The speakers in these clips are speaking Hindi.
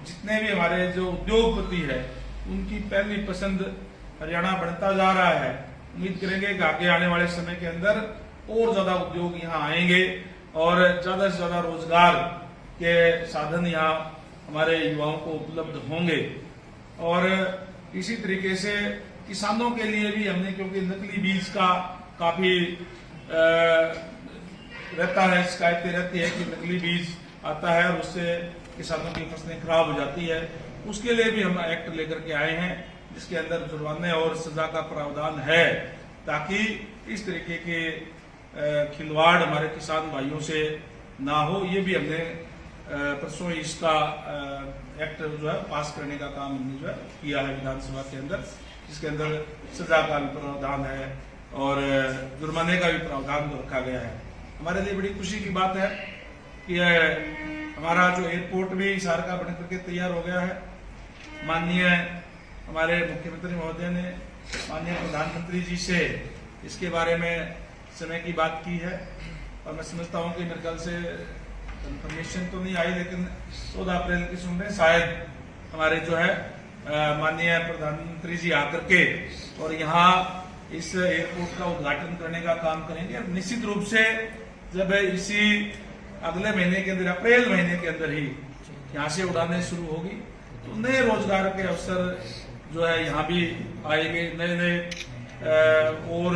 जितने भी हमारे जो उद्योगपति है उनकी पहली पसंद हरियाणा बनता जा रहा है। उम्मीद करेंगे कि आगे आने वाले समय के अंदर और ज्यादा उद्योग यहाँ आएंगे और ज्यादा से ज्यादा रोजगार के साधन यहाँ हमारे युवाओं को उपलब्ध होंगे। और इसी तरीके से किसानों के लिए भी हमने, क्योंकि नकली बीज का काफी रहता है, शिकायतें रहती है कि नकली बीज आता है और उससे किसानों की फसलें खराब हो जाती है, उसके लिए भी हम एक्ट लेकर के आए हैं जिसके अंदर जुर्माने और सजा का प्रावधान है, ताकि इस तरीके के खिलवाड़ हमारे किसान भाइयों से ना हो। ये भी हमने परसों इसका एक्ट जो है पास करने का काम हमने जो है किया है विधानसभा के अंदर, जिसके अंदर सजा का भी प्रावधान है और जुर्माने का भी प्रावधान रखा गया है। हमारे लिए बड़ी खुशी की बात है कि हमारा जो एयरपोर्ट भी हिसार का बन करके तैयार हो गया है। माननीय हमारे मुख्यमंत्री महोदय ने माननीय प्रधानमंत्री जी से इसके बारे में समय की बात की है और मैं समझता हूं कि मेरे ख्याल से कंफर्मेशन तो नहीं आई, लेकिन 14 अप्रैल की सुन शायद हमारे जो है माननीय प्रधानमंत्री जी आकर के और यहाँ इस एयरपोर्ट का उद्घाटन करने का काम करेंगे। निश्चित रूप से जब इसी अगले महीने के अंदर, अप्रैल महीने के अंदर ही यहाँ से उड़ानें शुरू होगी तो नए रोजगार के अवसर जो है यहाँ भी आएंगे, नए नए और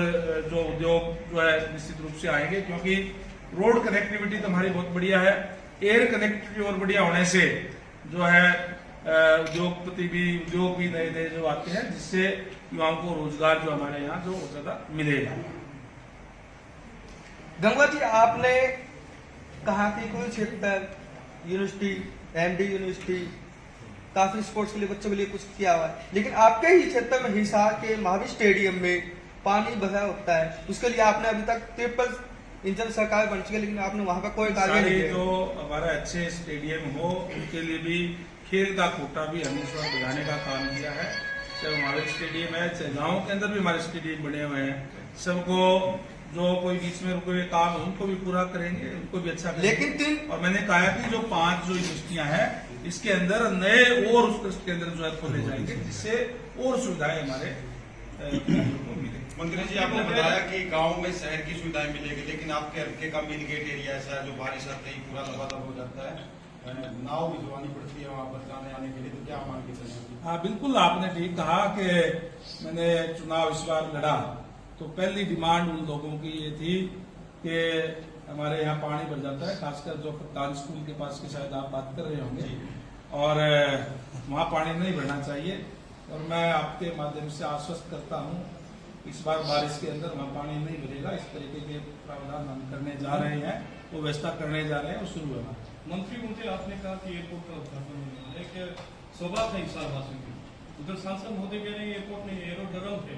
जो उद्योग जो है निश्चित रूप से आएंगे, क्योंकि रोड कनेक्टिविटी तो हमारी बहुत बढ़िया है। एयर कनेक्टिविटी और बढ़िया होने से जो है उद्योग भी नए नए जो आते हैं, जिससे युवाओं को रोजगार जो हमारे यहाँ जो ज्यादा मिलेगा। गंगा जी, आपने कहा कि कोई क्षेत्र यूनिवर्सिटी, एमडी यूनिवर्सिटी, काफी स्पोर्ट्स के लिए बच्चों के लिए कुछ किया हुआ है, लेकिन आपके ही क्षेत्र में हिसार के महावीर स्टेडियम में पानी बहा होता है, उसके लिए आपने अभी तक 3 इंजन सरकार बन चुकी है, लेकिन आपने वहां पर कोई कार्य नहीं किया। जो हमारा अच्छे स्टेडियम हो उनके लिए भी खेल का कोटा भी हमने बढ़ाने का काम किया है। चाहे हमारे स्टेडियम है, चाहे गाँव के अंदर भी हमारे स्टेडियम बने हुए हैं, सबको जो कोई बीच में रुके हुए काम है उनको भी पूरा करेंगे, उनको भी अच्छा करेंगे। लेकिन और मैंने कहा कि जो 5 जो यूनिवर्सिटियां हैं इसके अंदर नए और उसके अंदर जो है खोले जाएंगे, जिससे और सुविधाएं हमारे को मिले। मंत्री जी, आपने बताया कि गांव में शहर की सुविधाएं मिलेगी, लेकिन आपके हल्के का मिलगेट एरिया ऐसा है जो बारिश आते ही पूरा लबालब हो जाता है, नाव भिजवानी पड़ती है वहां पर जाने आने के लिए, तो क्या मांग की चलेगी? हाँ बिल्कुल, आपने ठीक कहा कि मैंने चुनाव इस बार लड़ा तो पहली डिमांड उन लोगों की ये थी कि हमारे यहाँ पानी भर जाता है, खासकर जो कप्तान स्कूल के पास की शायद आप बात कर रहे होंगे, और वहाँ पानी नहीं भरना चाहिए। और मैं आपके माध्यम से आश्वस्त करता हूँ इस बार बारिश के अंदर वहाँ पानी नहीं भरेगा। इस तरीके के प्रावधान हम करने जा रहे हैं, वो व्यवस्था करने जा रहे हैं, वो शुरू होगा। मंत्री महोदय, आपने कहा कि एयरपोर्ट का उद्घाटन होना एक सौगात है हिसारवासियों की। उधर सांसद महोदय कह रहे हैं एयरपोर्ट नहीं, एरोड्रम है,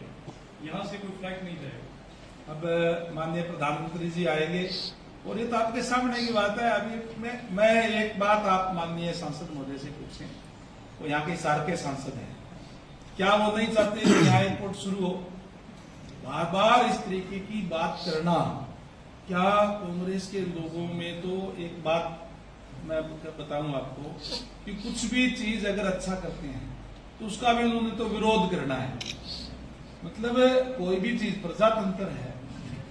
यहाँ से कोई फ्लाइट नहीं जाएगा। अब माननीय प्रधानमंत्री जी आएंगे और ये तो आपके सामने की बात है। अभी मैं एक बात आप माननीय सांसद महोदय से पूछें, वो यहाँ के हिसार के सांसद हैं, क्या वो नहीं चाहते कि यहाँ एयरपोर्ट शुरू हो? बार बार इस तरीके की बात करना, क्या कांग्रेस के लोगों में तो एक बात मैं बताऊं आपको कि कुछ भी चीज अगर अच्छा करते हैं तो उसका भी उन्होंने तो विरोध करना है। मतलब कोई भी चीज, प्रजातंत्र है,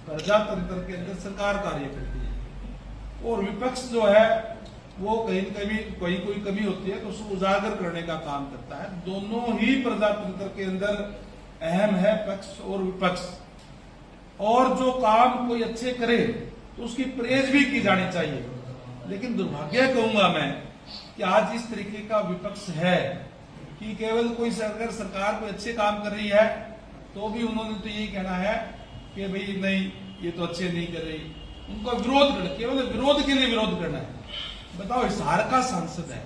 प्रजातंत्र के अंदर सरकार कार्य करती है और विपक्ष जो है वो कहीं कोई कमी होती है तो उसको उजागर करने का काम करता है। दोनों ही प्रजातंत्र के अंदर अहम है, पक्ष और विपक्ष। और जो काम कोई अच्छे करे तो उसकी प्रेज भी की जानी चाहिए, लेकिन दुर्भाग्य कहूंगा मैं कि आज इस तरीके का विपक्ष है कि केवल कोई अगर सरकार कोई अच्छे काम कर रही है तो भी उन्होंने तो यही कहना है कि भाई नहीं, ये तो अच्छे नहीं कर रही, उनका विरोध करना, केवल विरोध के लिए विरोध करना है। बताओ, हिसार का सांसद है,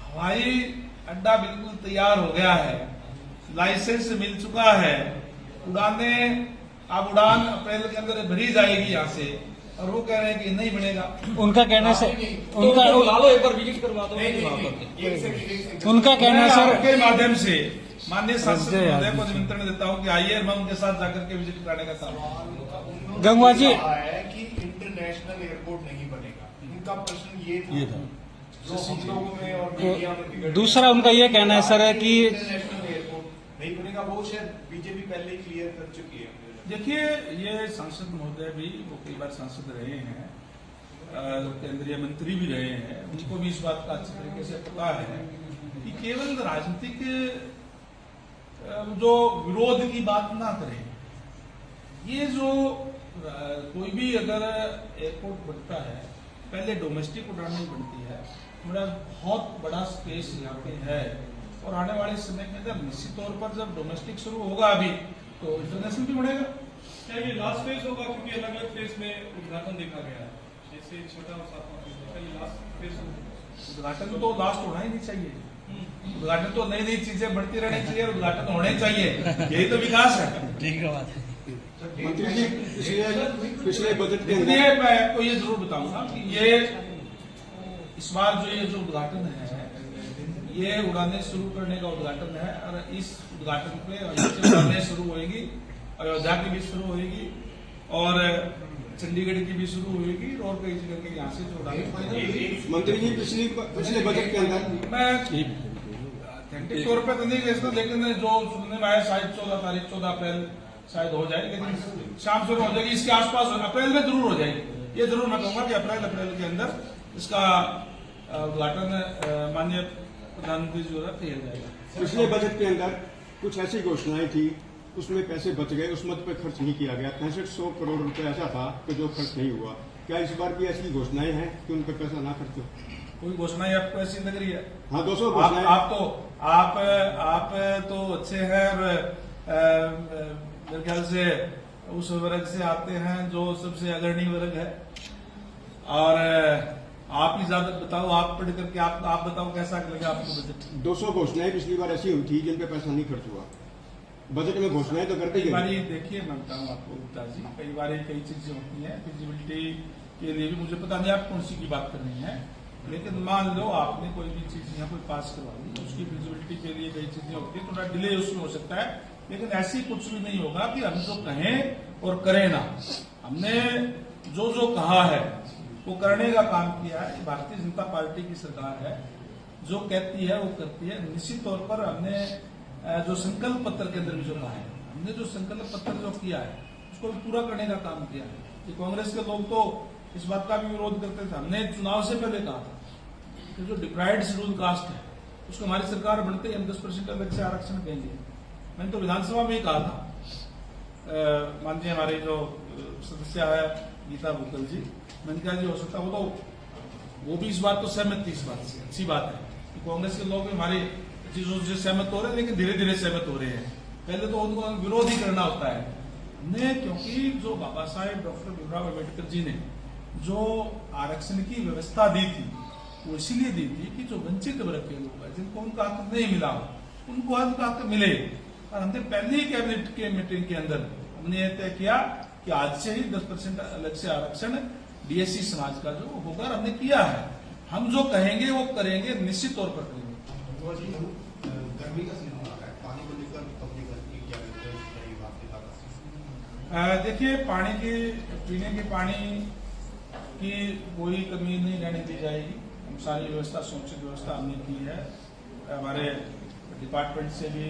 हवाई अड्डा बिल्कुल तैयार हो गया है, लाइसेंस मिल चुका है, उड़ाने अब उड़ान अप्रैल के अंदर भरी जाएगी यहाँ से, और वो कह रहे हैं कि नहीं बनेगा। उनका कहना सर, उनका लो एक बार विजिट करवा दो। उनका कहना सर के माध्यम से माननीय सांसद महोदय को निमंत्रण देता हूँ कि आइए मैं उनके साथ जाकर के विजिट कराने का काम। गंगा जी है कि इंटरनेशनल एयरपोर्ट नहीं बनेगा, उनका प्रश्न ये था जो हम लोगों में और मीडिया में बिगड़ दूसरा उनका ये कहना है सर कि इंटरनेशनल एयरपोर्ट नहीं बनेगा, वो शायद बीजेपी पहले ही क्लियर कर चुकी है। देखिए, ये सांसद महोदय भी वो कई बार सांसद रहे हैं, केंद्रीय मंत्री भी रहे हैं, उनको भी इस बात का अच्छी तरीके से पता है कि केवल राजनीतिक जो विरोध की बात ना करें। ये जो कोई भी अगर एयरपोर्ट बनता है, पहले डोमेस्टिक उड़ानें बनती है, हमारा बहुत बड़ा स्पेस यहाँ पे है, और आने वाले समय के अंदर निश्चित तौर पर जब डोमेस्टिक शुरू होगा अभी, तो इंटरनेशनल भी बढ़ेगा। क्या ये लास्ट फेज होगा, क्योंकि अलग अलग फेज में उद्घाटन देखा गया है, जैसे छठा और सातवां फेज देखा, ये लास्ट फेज होगा। उद्घाटन तो लास्ट होना ही नहीं चाहिए। उद्घाटन तो नई नई चीजें बढ़ती रहनी चाहिए, उद्घाटन होने चाहिए, यही तो विकास है। ठीक है बात है। मंत्री जी, पिछले बजट के इसलिए अंदर मैं आपको ये जरूर बताऊंगा कि ये इस बार जो उद्घाटन है, ये उड़ानें शुरू करने का उद्घाटन है, और इस उद्घाटन पे उड़ानें शुरू होगी, अयोध्या की भी शुरू होगी और चंडीगढ़ की भी शुरू होगी, और कई जगह के यहाँ से जो उड़ानें। मंत्री जी, पिछले बजट के अंदर मैं ऑथेंटिक तौर पे तो नहीं कह सकता, लेकिन जो सुनने में आया शायद 14 अप्रैल शायद हो जाए, लेकिन शाम शुरू हो जाएगी, इसके आसपास अप्रैल में जरूर हो जाएगी। ये जरूर मैं कहूंगा कि अप्रैल के अंदर इसका उद्घाटन माननीय प्रधानमंत्री जी द्वारा किया जाएगा। पिछले बजट के अंदर कुछ ऐसी घोषणाएं थी, उसमें पैसे बच गए, उस मद पे खर्च नहीं किया गया। 6500 करोड़ रुपए ऐसा था कि जो खर्च नहीं हुआ। क्या इस बार भी ऐसी घोषणाएं हैं कि उन पर पैसा ना खर्च हो? कोई घोषणाएं आपको ऐसी लग रही है? हाँ, 200 घोषणाएं। आप तो अच्छे हैं, और मेरे ख्याल से उस वर्ग से आते हैं जो सबसे अग्रणी वर्ग है, और आप ही ज्यादा बताओ, आप पढ़ करके आप बताओ कैसा लगा आपको बजट? 200 घोषणाएं पिछली बार ऐसी हुई थी जिन पे पैसा नहीं खर्च हुआ। बजट में घोषणाएं तो करते कई बार गए। देखिए, मैं बताऊँ आपको गुप्ता जी, कई बार कई चीजें होती हैं फिजिबिलिटी के लिए भी, मुझे पता नहीं आप कौन सी की बात कर रही हैं, लेकिन मान लो आपने कोई भी चीज यहाँ कोई पास करवा दी, उसकी फिजिबिलिटी के लिए कई चीजें होती है, थोड़ा डिले उसमें हो सकता है, लेकिन ऐसी कुछ भी नहीं होगा कि हम जो कहें और करें ना। हमने जो कहा है वो करने का काम किया है। भारतीय जनता पार्टी की सरकार है, जो कहती है वो करती है। निश्चित तौर पर हमने जो संकल्प पत्र के अंदर भी जो कहा है, हमने जो संकल्प पत्र जो किया है उसको भी पूरा करने का काम किया है। कि कांग्रेस के लोग तो इस बात का भी विरोध करते थे। हमने चुनाव से पहले कहा था कि जो डिप्राइव्ड शेड्यूल कास्ट है उसको हमारी सरकार बनते ही हम 10% अलग से आरक्षण देंगे। मैंने तो विधानसभा में ही कहा था, माननीय हमारे जो सदस्य है गीता बुकल जी, मैंने कहा जी हो सकता वो भी इस बात तो सहमत थी। इस बात से अच्छी बात है कि कांग्रेस के लोग हमारी चीजों से सहमत हो रहे हैं, लेकिन धीरे धीरे सहमत हो रहे हैं। पहले तो उनको विरोध ही करना होता है। हमने, क्योंकि जो बाबा साहेब डॉक्टर भीमराव अम्बेडकर जी ने जो आरक्षण की व्यवस्था दी थी, वो इसीलिए दी थी कि जो वंचित वर्ग के लोग हैं, जिनको उनका हक नहीं मिला हो, उनको उनका हक मिले। और हमने पहले ही कैबिनेट के मीटिंग के अंदर हमने यह तय किया कि आज से ही 10% अलग से आरक्षण डीएससी समाज का जो होगा, हमने किया है। हम जो कहेंगे वो करेंगे, निश्चित तौर पर करेंगे। गर्मी का सीजन आ रहा है, पानी को लेकर पब्लिक की क्या देखिए, पानी की, पीने के पानी की कोई कमी नहीं रहने दी जाएगी। हम सारी व्यवस्था, समुचित व्यवस्था हमने की है। हमारे डिपार्टमेंट से भी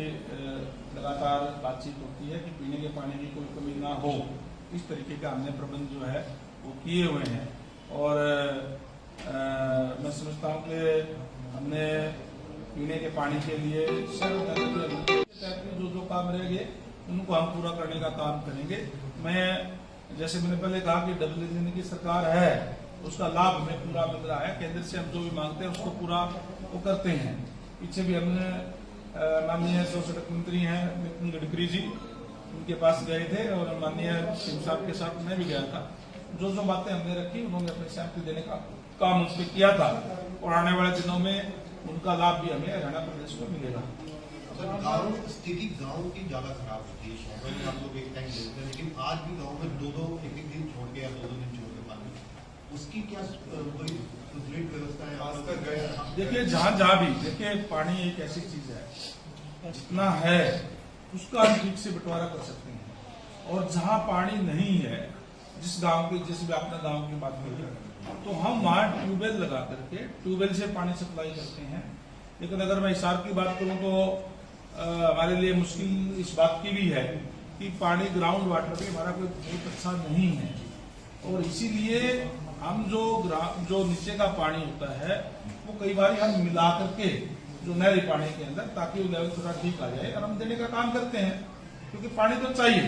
लगातार बातचीत होती है कि पीने के पानी की कोई कमी ना हो। इस तरीके का हमने प्रबंध जो है वो किए हुए हैं। और मैं समझता हूँ कि हमने पीने के पानी के लिए जो काम रहेंगे उनको हम पूरा करने का काम करेंगे। जैसे मैंने पहले कहा कि डबल इंजन की सरकार है, उसका लाभ हमें पूरा मिल रहा है। केंद्र से हम जो भी मांगते हैं उसको पूरा वो करते हैं। पीछे भी हमने माननीय सड़क मंत्री हैं नितिन गडकरी जी, उनके पास गए थे, और माननीय सिंह साहब के साथ मैं भी गया था। जो बातें हमने रखी, उन्होंने अपनी सहमति देने का काम उस पर किया था, और आने वाले दिनों में उनका लाभ भी हमें हरियाणा प्रदेश में मिलेगा। स्थिति गाँव की ज्यादा खराब होती है। शहरों में आप लोग एक टाइम देते हैं, लेकिन आज भी गाँव में दो एक दिन छोड़ के या दो दिन छोड़ के पानी, उसकी क्या कोई सुदृढ़ व्यवस्था है? देखिए, जहाँ भी देखिए, पानी एक ऐसी चीज है, जितना है उसका हम ठीक से बंटवारा कर सकते हैं। और जहाँ पानी नहीं है, जिस भी आपने गांव की बात करी, तो हम वहाँ ट्यूबवेल लगा करके ट्यूबवेल से पानी सप्लाई करते हैं। लेकिन अगर मैं हिसार की बात करूँ तो हमारे लिए मुश्किल इस बात की भी है कि पानी ग्राउंड वाटर भी हमारा कोई बहुत अच्छा नहीं है, और इसीलिए हम जो नीचे का पानी होता है वो कई बार हम मिला करके जो नहरी पानी के अंदर, ताकि वो लेवल थोड़ा ठीक आ जाए, और हम देने का काम करते हैं, क्योंकि पानी तो चाहिए,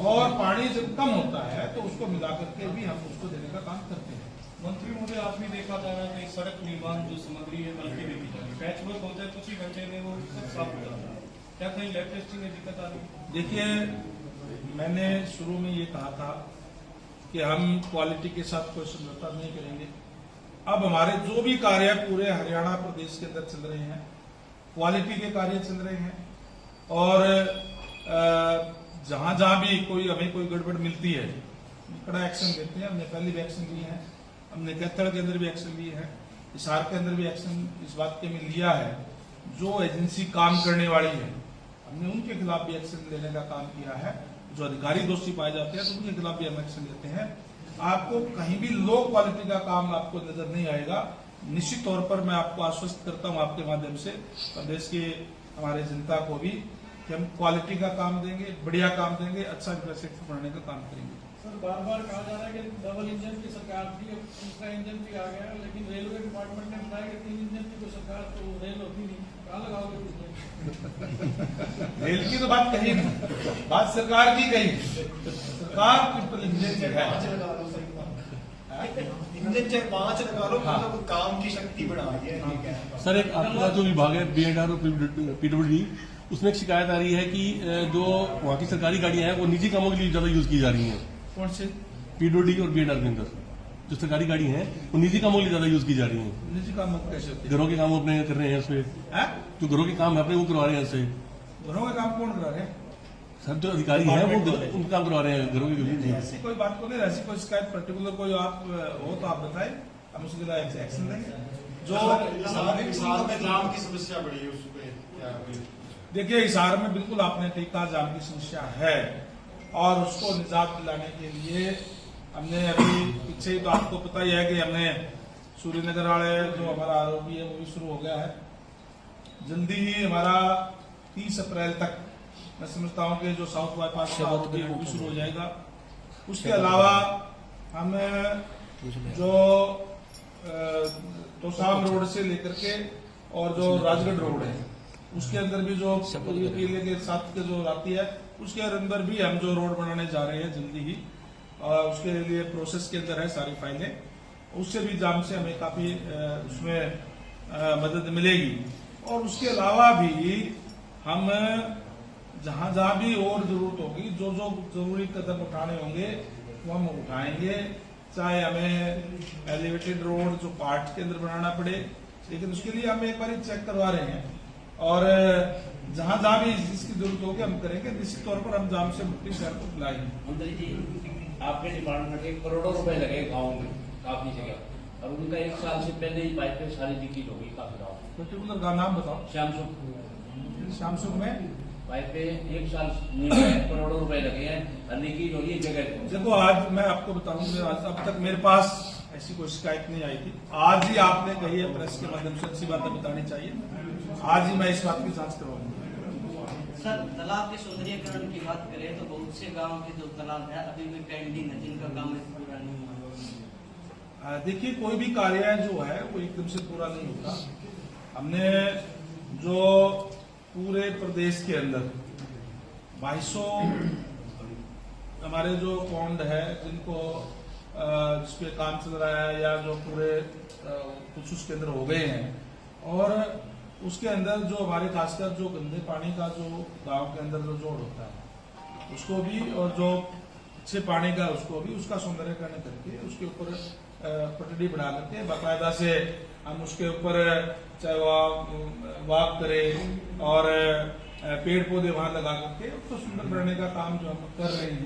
और पानी जब कम होता है तो उसको मिला करके भी हम उसको देने का काम करते हैं। मंत्री महोदय, आज भी देखा जा रहा है कि सड़क निर्माण जो सामग्री है नलकी देखी जा रही है, पैच वर्क होता है, कुछ ही घंटे में वो सब साफ हो जाता है। क्या कहीं लैब टेस्टिंग में दिक्कत आ रही है? देखिए, मैंने शुरू में ये कहा था कि हम क्वालिटी के साथ कोई समझौता नहीं करेंगे। अब हमारे जो भी कार्य पूरे हरियाणा प्रदेश के अंदर चल रहे हैं, क्वालिटी के कार्य चल रहे हैं, और जहां जहां भी हमें कोई गड़बड़ मिलती है, कड़ा एक्शन लेते हैं। हमने पहले भी एक्शन लिए हैं, हमने कैथल के अंदर भी एक्शन लिए हैं, हिसार के अंदर भी एक्शन इस बात के में लिया है। जो एजेंसी काम करने वाली है, हमने उनके खिलाफ भी एक्शन लेने का काम किया है। जो अधिकारी दोषी पाए जाते हैं तो उनके खिलाफ भी हम एक्शन लेते हैं। आपको कहीं भी लो क्वालिटी का काम आपको नजर नहीं आएगा। निश्चित तौर पर मैं आपको आश्वस्त करता हूं आपके माध्यम से प्रदेश के हमारे जनता को भी कि हम क्वालिटी का काम देंगे, बढ़िया काम देंगे, अच्छा इंफ्रास्ट्रक्चर बनाने का काम करेंगे। सर, बार बार कहा जा रहा है कि डबल इंजन की सरकार थी, अब दूसरा इंजन भी आ गया, लेकिन रेलवे डिपार्टमेंट ने बताया कि 3 इंजन की कोई सरकार तो रेल होती नहीं, कहाँ लगाओगे उसमें? रेल की तो बात कही नहीं, बात सरकार की कही। सरकार ट्रिपल इंजन की है। इंजन चाहे 5 लगा लो, मतलब काम की शक्ति बढ़ाई है, ठीक है। सर, एक आपका जो विभाग है बीएडआर और पीडब्ल्यूडी, उसमें एक शिकायत आ रही है कि जो वहाँ की सरकारी गाड़ियां हैं वो निजी कामों के लिए ज्यादा यूज की जा रही हैं। कौन से पीडब्ल्यूडी और बीएडआर के अंदर जो सरकारी गाड़ी हैं वो निजी कामों के लिए ज्यादा यूज की जा रही हैं। निजी काम कैसे होते हैं? घरों के काम अपने कर रहे हैं उसमें, हैं? जो घरों के काम है अपने वो करवा रहे हैं उससे। घरों का काम कौन करा रहे हैं? सर, जो अधिकारी हैं वो उनका काम करवा रहे हैं घरों के। ऐसी कोई बात को नहीं, ऐसी कोई शिकायत पर्टिकुलर कोई आप हो तो आप बताएं, हम उसके लिए एक्शन लेंगे। जो हिसार में जाम की समस्या बढ़ी है, उस पे क्या देखिए, हिसार में बिल्कुल आपने ठीक कहा, जाम की समस्या है, और उसको निजात दिलाने के लिए हमने अभी पीछे ही तो आपको पता ही है कि हमने सूर्यनगर वाले जो हमारा आरोपी है वो भी शुरू हो गया है। जल्दी ही हमारा 30 अप्रैल तक मैं समझता हूं कि जो साउथ बाईपास का आरोपी है वो भी शुरू हो जाएगा। उसके अलावा हम जो तोसाम रोड से लेकर के और जो राजगढ़ रोड है उसके अंदर भी जो किले के साथ के जो आती है उसके अंदर भी हम जो रोड बनाने जा रहे हैं जल्दी ही, और उसके लिए प्रोसेस के अंदर है सारी फाइलें। उससे भी जाम से हमें काफी उसमें मदद मिलेगी। और उसके अलावा भी हम जहां जहां भी और जरूरत होगी, जो जो जरूरी कदम उठाने होंगे वो हम उठाएंगे। चाहे हमें एलिवेटेड रोड जो पार्ट के अंदर बनाना पड़े, लेकिन उसके लिए हम एक बार चेक करवा रहे हैं, और जहां जहां भी जिसकी जरूरत होगी हम करेंगे। निश्चित तौर पर हम जाम से मुक्ति शहर को बुलाएंगे। मंत्री जी, आपके डिपार्टमेंट के करोड़ों रुपए लगे गाँव में काफी जगह, और उनका 1 साल से पहले ही पाइपें सारी लीकेज होगी काफी गाँव। पर्टिकुलर का नाम बताओ। श्याम सुख में पाइपें 1 साल में करोड़ों रुपए लगे हैं और लीकेज हो रही है जगह को। देखो, आज मैं आपको बताऊंगा, आज अब तक मेरे पास ऐसी कोई शिकायत नहीं आई थी। आज ही आपने कही है प्रेस के माध्यम से, अच्छी बातें बतानी चाहिए। आज ही मैं इस बात की जांच करवाऊंगा। सर, तालाब के सौंदर्यीकरण की बात करें तो बहुत से गांव के जो तालाब है अभी भी पेंडिंग है, जिनका काम पूरा नहीं हुआ। देखिए, कोई भी कार्य जो है वो एकदम से पूरा नहीं होता। हमने जो पूरे प्रदेश के अंदर 2200 हमारे जो पौंड है जिनको जिसपे काम चल रहा है, या जो पूरे कुछ उसके अंदर हो गए हैं, और उसके अंदर जो हमारे खासकर जो गंदे पानी का जो गांव के अंदर जो जोड़ होता है उसको भी, और जो अच्छे पानी का उसको भी, उसका सौंदर्यीकरण करके उसके ऊपर पटड़ी बना करके बाकायदा से हम उसके ऊपर चाहे वॉक करें और पेड़ पौधे वहां लगा करके उसको सुंदर बनाने का काम जो हम कर रहे हैं।